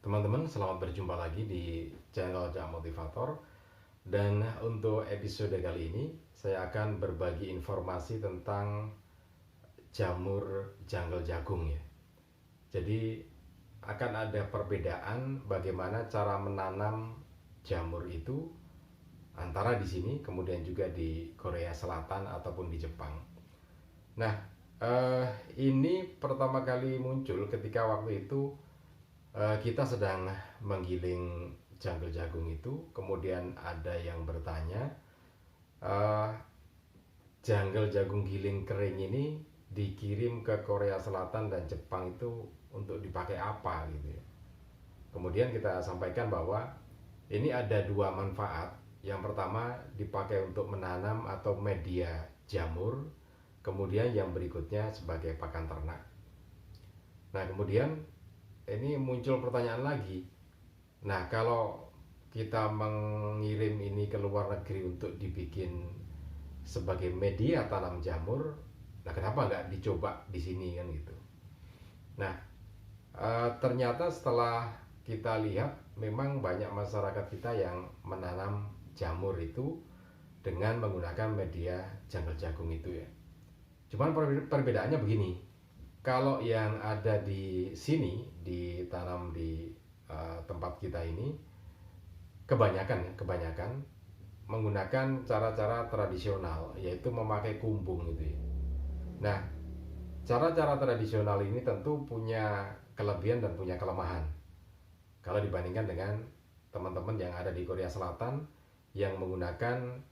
Teman-teman, selamat berjumpa lagi di channel Jam Motivator. Dan untuk episode kali ini, saya akan berbagi informasi tentang jamur janggal jagung ya. Jadi akan ada perbedaan bagaimana cara menanam jamur itu antara di sini, kemudian juga di Korea Selatan ataupun di Jepang. Nah, ini pertama kali muncul ketika waktu itu kita sedang menggiling janggal jagung itu, kemudian ada yang bertanya, eh, janggal jagung giling kering ini dikirim ke Korea Selatan dan Jepang itu untuk dipakai apa gitu ya. Kemudian kita sampaikan bahwa ini ada dua manfaat. Yang pertama dipakai untuk menanam atau media jamur, kemudian yang berikutnya sebagai pakan ternak. Nah, kemudian ini muncul pertanyaan lagi. Nah, kalau kita mengirim ini ke luar negeri untuk dibikin sebagai media tanam jamur, nah kenapa nggak dicoba di sini kan gitu. Nah, ternyata setelah kita lihat memang banyak masyarakat kita yang menanam jamur itu dengan menggunakan media janggal jagung itu ya. Cuman perbedaannya begini, kalau yang ada di sini ditanam di tempat kita ini kebanyakan menggunakan cara-cara tradisional, yaitu memakai kumbung gitu ya. Nah, cara-cara tradisional ini tentu punya kelebihan dan punya kelemahan kalau dibandingkan dengan teman-teman yang ada di Korea Selatan yang menggunakan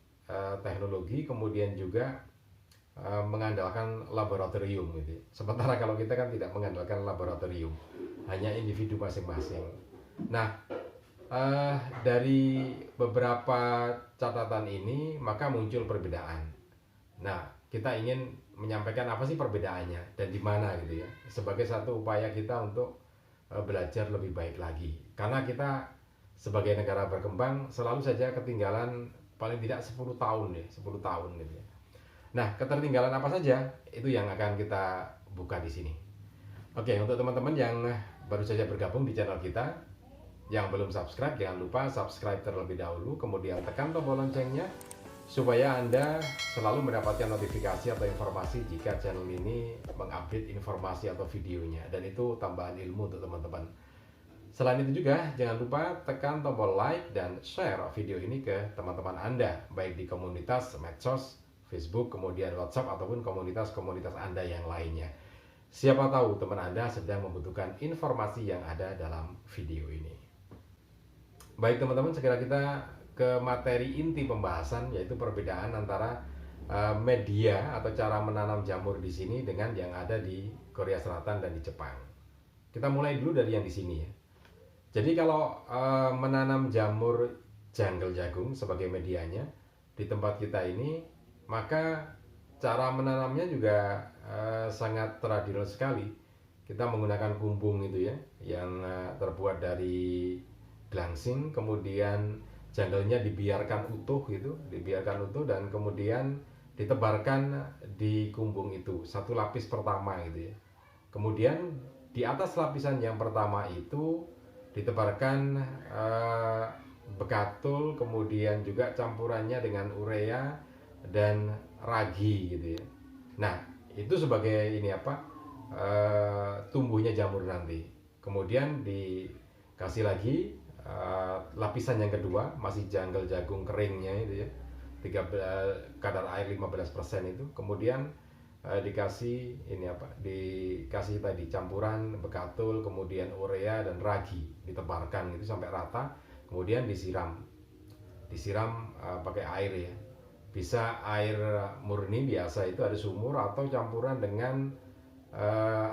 teknologi, kemudian juga mengandalkan laboratorium gitu. Sementara kalau kita kan tidak mengandalkan laboratorium, hanya individu masing-masing. Nah, dari beberapa catatan ini maka muncul perbedaan. Nah, kita ingin menyampaikan apa sih perbedaannya dan di mana gitu ya, sebagai satu upaya kita untuk belajar lebih baik lagi. Karena kita sebagai negara berkembang selalu saja ketinggalan paling tidak 10 tahun ya, 10 tahun gitu ya. Nah, ketertinggalan apa saja itu yang akan kita buka di sini. Oke, untuk teman-teman yang baru saja bergabung di channel kita, yang belum subscribe, jangan lupa subscribe terlebih dahulu, kemudian tekan tombol loncengnya supaya Anda selalu mendapatkan notifikasi atau informasi jika channel ini mengupdate informasi atau videonya, dan itu tambahan ilmu untuk teman-teman. Selain itu juga jangan lupa tekan tombol like dan share video ini ke teman-teman Anda, baik di komunitas medsos, Facebook, kemudian WhatsApp ataupun komunitas-komunitas Anda yang lainnya. Siapa tahu teman Anda sedang membutuhkan informasi yang ada dalam video ini. Baik teman-teman, segera kita ke materi inti pembahasan, yaitu perbedaan antara media atau cara menanam jamur di sini dengan yang ada di Korea Selatan dan di Jepang. Kita mulai dulu dari yang di sini ya. Jadi kalau menanam jamur janggal jagung sebagai medianya di tempat kita ini, maka cara menanamnya juga sangat tradisional sekali. Kita menggunakan kumbung itu ya, yang terbuat dari glangsing, kemudian janggalnya dibiarkan utuh gitu, dibiarkan utuh dan kemudian ditebarkan di kumbung itu satu lapis pertama gitu ya. Kemudian di atas lapisan yang pertama itu ditebarkan bekatul, kemudian juga campurannya dengan urea dan ragi gitu ya. Nah, itu sebagai ini apa? Tumbuhnya jamur nanti. Kemudian dikasih lagi lapisan yang kedua, masih janggal jagung keringnya itu ya, kadar air 15% itu. Kemudian dikasih ini apa, dikasih tadi campuran bekatul, kemudian urea dan ragi, ditebarkan itu sampai rata, kemudian disiram pakai air ya, bisa air murni biasa itu ada sumur atau campuran dengan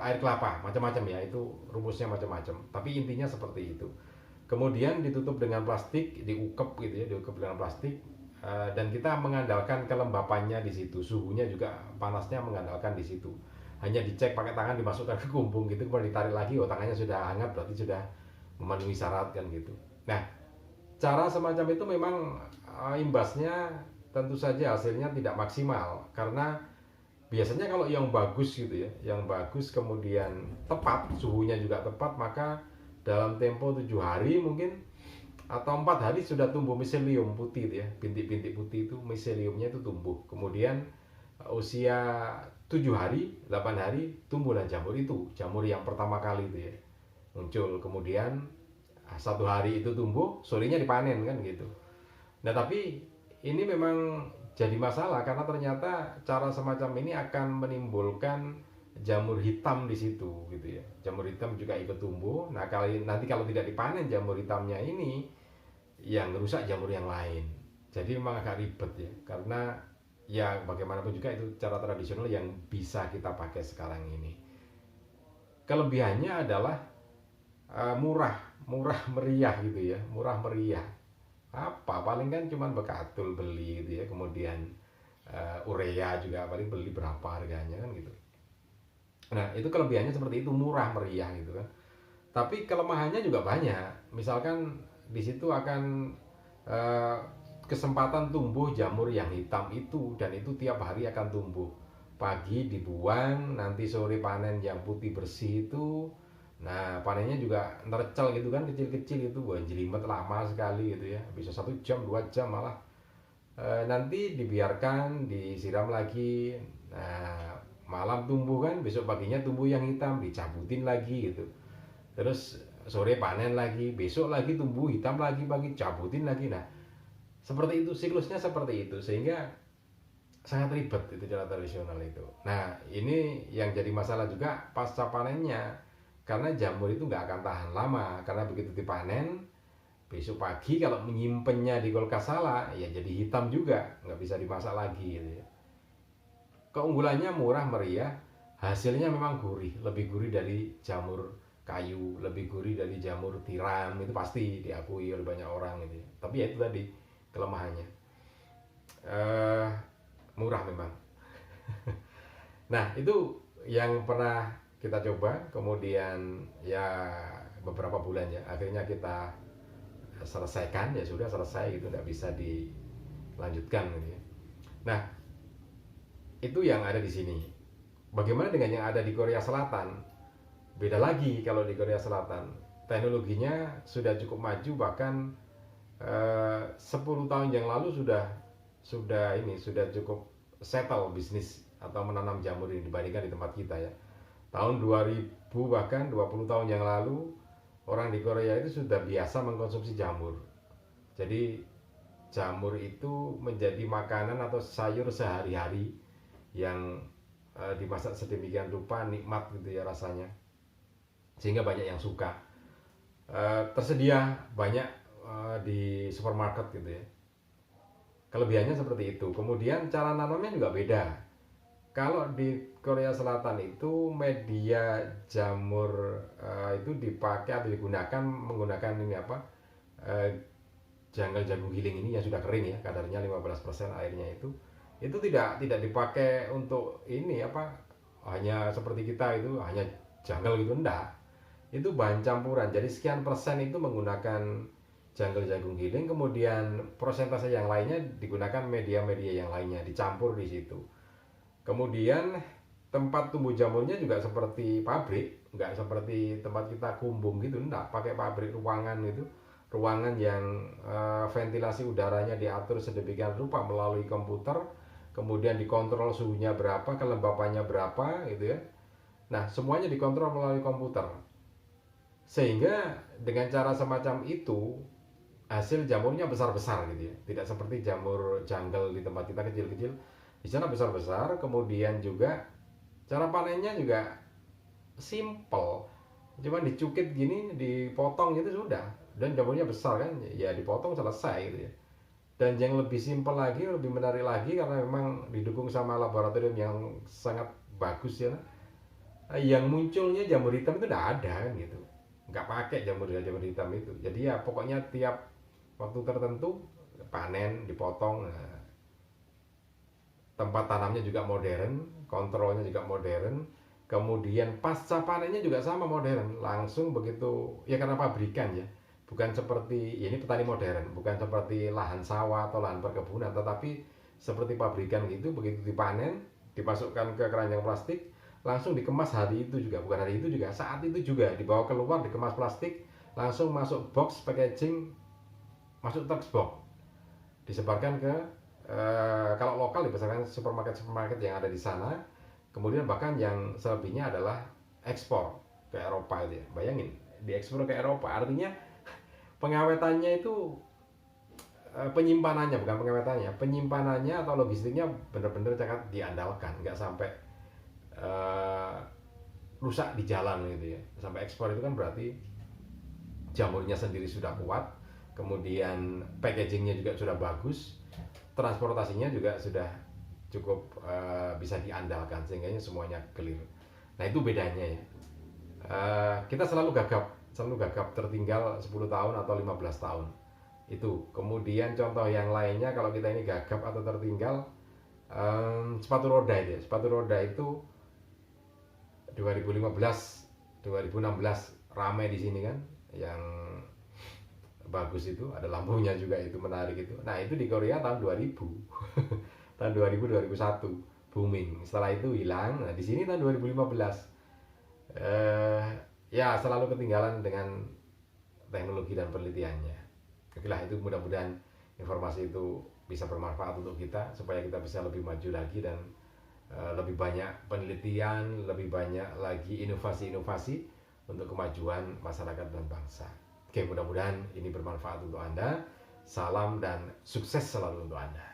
air kelapa, macam-macam ya, itu rumusnya macam-macam, tapi intinya seperti itu. Kemudian ditutup dengan plastik, diukep gitu ya, diukep dengan plastik, dan kita mengandalkan kelembapannya di situ, suhunya juga, panasnya mengandalkan di situ. Hanya dicek pakai tangan, dimasukkan ke kumbung gitu, kemudian ditarik lagi, oh tangannya sudah hangat, berarti sudah memenuhi syarat kan gitu. Nah, cara semacam itu memang imbasnya tentu saja hasilnya tidak maksimal, karena biasanya kalau yang bagus gitu ya, yang bagus kemudian tepat, suhunya juga tepat, maka dalam tempo 7 hari mungkin atau 4 hari sudah tumbuh miselium putih itu ya, bintik-bintik putih itu miseliumnya itu tumbuh. Kemudian usia 7 hari, 8 hari tumbuhlah jamur itu, jamur yang pertama kali itu ya muncul. Kemudian 1 hari itu tumbuh, sorenya dipanen kan gitu. Nah tapi ini memang jadi masalah karena ternyata cara semacam ini akan menimbulkan jamur hitam di situ gitu ya. Jamur hitam juga ikut tumbuh. Nah nanti kalau tidak dipanen jamur hitamnya ini yang rusak jamur yang lain. Jadi memang agak ribet ya, karena ya bagaimanapun juga itu cara tradisional yang bisa kita pakai sekarang ini. Kelebihannya adalah murah, murah meriah gitu ya, murah meriah. Apa paling kan cuman bekatul beli gitu ya, kemudian urea juga paling beli berapa harganya kan gitu. Nah itu kelebihannya seperti itu, murah meriah gitu kan. Tapi kelemahannya juga banyak. Misalkan di situ akan eh, kesempatan tumbuh jamur yang hitam itu, dan itu tiap hari akan tumbuh. Pagi dibuang, nanti sore panen yang putih bersih itu. Nah panennya juga nercel gitu kan, kecil-kecil itu, wah jelimet lama sekali gitu ya, bisa 1 jam 2 jam malah. Nanti dibiarkan disiram lagi. Nah malam tumbuh kan, besok paginya tumbuh yang hitam, dicabutin lagi gitu. Terus sore panen lagi, besok lagi tumbuh hitam lagi, pagi cabutin lagi. Nah seperti itu, siklusnya seperti itu, sehingga sangat ribet itu cara tradisional itu. Nah ini yang jadi masalah juga pasca panennya, karena jamur itu nggak akan tahan lama, karena begitu dipanen besok pagi kalau menyimpannya di kulkas salah ya jadi hitam juga, nggak bisa dimasak lagi gitu ya. Keunggulannya murah meriah, hasilnya memang gurih, lebih gurih dari jamur kayu, lebih gurih dari jamur tiram, itu pasti diakui oleh banyak orang gitu ya. Tapi ya itu tadi kelemahannya, eh, murah memang. Nah itu yang pernah kita coba, kemudian ya beberapa bulan ya, akhirnya kita selesaikan, ya sudah selesai gitu, nggak bisa dilanjutkan gitu ya. Nah itu yang ada di sini. Bagaimana dengan yang ada di Korea Selatan? Beda lagi. Kalau di Korea Selatan teknologinya sudah cukup maju, bahkan 10 tahun yang lalu sudah cukup settle bisnis atau menanam jamur ini dibandingkan di tempat kita ya. Tahun 2000 bahkan 20 tahun yang lalu orang di Korea itu sudah biasa mengkonsumsi jamur. Jadi jamur itu menjadi makanan atau sayur sehari-hari yang dimasak sedemikian rupa, nikmat gitu ya rasanya, sehingga banyak yang suka. Tersedia banyak di supermarket gitu ya. Kelebihannya seperti itu. Kemudian cara nanamnya juga beda. Kalau di Korea Selatan itu media jamur itu dipakai atau digunakan menggunakan ini apa, eh, janggal jagung giling ini yang sudah kering ya, kadarnya 15% airnya itu tidak dipakai untuk ini apa, hanya seperti kita itu hanya janggal gitu, enggak. Itu bahan campuran, jadi sekian persen itu menggunakan janggal jagung giling, kemudian persentase yang lainnya digunakan media-media yang lainnya, dicampur di situ. Kemudian tempat tumbuh jamurnya juga seperti pabrik, nggak seperti tempat kita kumbung gitu, enggak, pakai pabrik ruangan gitu, ruangan yang ventilasi udaranya diatur sedemikian rupa melalui komputer, kemudian dikontrol suhunya berapa, kelembapannya berapa gitu ya. Nah semuanya dikontrol melalui komputer, sehingga dengan cara semacam itu hasil jamurnya besar-besar gitu ya, tidak seperti jamur jungle di tempat kita kecil-kecil, di sana besar-besar. Kemudian juga cara panennya juga simple, cuman dicukit gini, dipotong gitu sudah, dan jamurnya besar kan ya, dipotong selesai gitu ya. Dan yang lebih simpel lagi, lebih menarik lagi, karena memang didukung sama laboratorium yang sangat bagus ya, yang munculnya jamur hitam itu tidak ada kan gitu, nggak pakai jamur hitam itu. Jadi ya pokoknya tiap waktu tertentu panen, dipotong. Nah, tempat tanamnya juga modern, kontrolnya juga modern, kemudian pasca panennya juga sama modern, langsung begitu ya, karena pabrikan ya, bukan seperti ya, ini petani modern, bukan seperti lahan sawah atau lahan perkebunan, tetapi seperti pabrikan gitu. Begitu dipanen, dimasukkan ke keranjang plastik, langsung dikemas hari itu juga, bukan hari itu juga, saat itu juga dibawa keluar, dikemas plastik, langsung masuk box packaging, masuk text box, disebarkan ke kalau lokal dibesarkan supermarket yang ada di sana. Kemudian bahkan yang selebihnya adalah ekspor ke Eropa itu ya. Bayangin, diekspor ke Eropa, artinya pengawetannya itu penyimpanannya atau logistiknya benar-benar sangat diandalkan, nggak sampai rusak di jalan gitu ya. Sampai ekspor itu kan berarti jamurnya sendiri sudah kuat, kemudian packagingnya juga sudah bagus, transportasinya juga sudah cukup bisa diandalkan, sehingga semuanya clear. Nah itu bedanya ya. Kita selalu gagap tertinggal 10 tahun atau 15 tahun itu. Kemudian contoh yang lainnya, kalau kita ini gagap atau tertinggal, sepatu roda itu 2015 2016 ramai di sini kan, yang bagus itu ada lampunya juga, itu menarik itu. Nah itu di Korea tahun 2000 tahun 2001 booming, setelah itu hilang. Nah di sini tahun 2015 ya selalu ketinggalan dengan teknologi dan penelitiannya. Oke lah, itu mudah-mudahan informasi itu bisa bermanfaat untuk kita, supaya kita bisa lebih maju lagi dan lebih banyak penelitian, lebih banyak lagi inovasi-inovasi untuk kemajuan masyarakat dan bangsa. Oke, mudah-mudahan ini bermanfaat untuk Anda. Salam dan sukses selalu untuk Anda.